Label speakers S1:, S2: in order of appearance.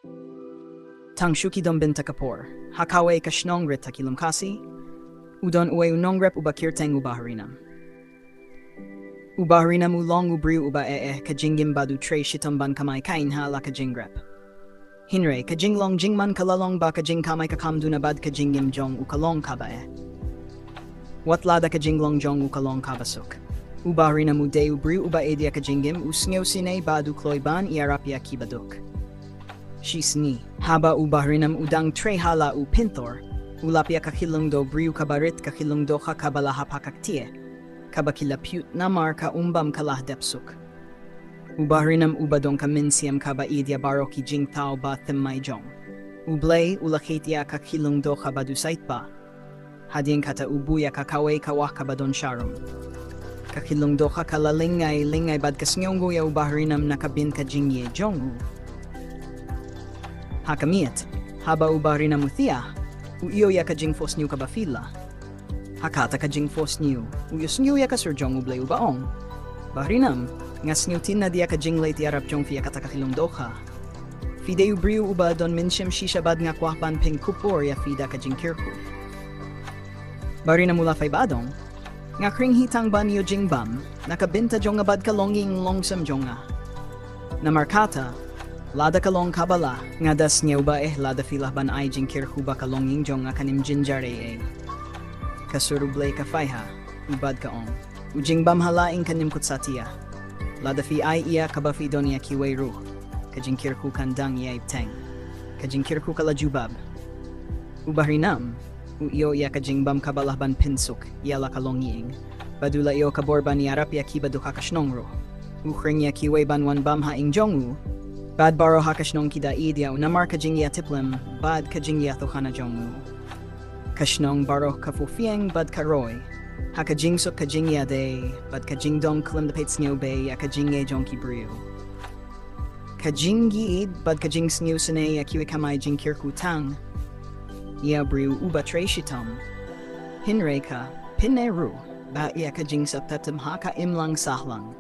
S1: Tang shukidom binta kapor, hakawe kashnong rit takilum Khasi, udon uwe unong rep uba kirteng ubaharinam. Ubaharinam ulong ubriu uba kajingim badu tre shitamban kamay kain ha la kajing rep. Hinre kajinglong jingman kalalong ba kajing kamay kakamduna bad kajingim jong ukalong kabae. Watlada kajinglong jong ukalong kabasuk. Ubaharinam ude ubriu uba edia kajingim usngew sine badu kloiban iarapia kibaduk. Shisni, haba ubaharinam udang tre hala u pintor, ulapia kakilong do briu kabarit kakilong do kabalaha pakaktie, kabakilapyut namar ka umbam kalah depsuk. Ubaharinam ubadong kaminsiam kaba idya baroki jing tao ba thimmay jong. Ublay ulaketia kakilong do kabadusait ba. Hading kata ubuya kakaway kawah kabadon sharum. Kakilong do kalalingay lingay bad kasngyonggo ya ubaharinam nakabin ka jingye jongu. Hakamiet, haba ubaharinam uthia, uiyo ya kajing fos niyo kabafila. Hakata kajing fos niyo, uyos niyo ya kasurjong ublay ubaong. Baharinam, ngas niyo tin na dia kajing lay tiarap jong fia katakakilong doka. Fide ubriu uba don minshim shishabad nga kwahban ping kupor ya fida kajing kirku. Baharinam ula fay badong, nga kring hitang ba niyo jing bam, nakabinta jong abad kalonging longsam jonga. Namarkata, lada kalong kabala, nga das niya ba lada filah ban ay jing kirku ba kalonging jonga kanim jinjare Kasurublay ka fayha, ubad kaong. Ujing bam halaing kanim kutsatiya. Lada fi ay iya kabafi donia kiway ru. Kajing kirku kandang iya ibteng. Kajing kirku kalajubab. Ubaharinam, uiyo iya kajing bam kabalahban pinsuk, iyala kalonging. Badula iyo kaborban yarap ya kibadu kakashnongro. Ukring ya kiway ban wan bam haing jongu. Bad baro hakashnong kida idya unamar kajing ya tiplem, bad kajing ya thukhana jongu. Kashnong baro kafufieng bad karoy. Hakajing suk kajing ya de, bad kajing dong klim the pets new bay ya kajing ye jonki briu. Kajing giid bad kajing snew sene ya kiwi kamay jing kirku tang. Ya briu uba tre shitom. Hinre ka, pinne ru, ba ya kajing sa tatam haka imlang sahlang.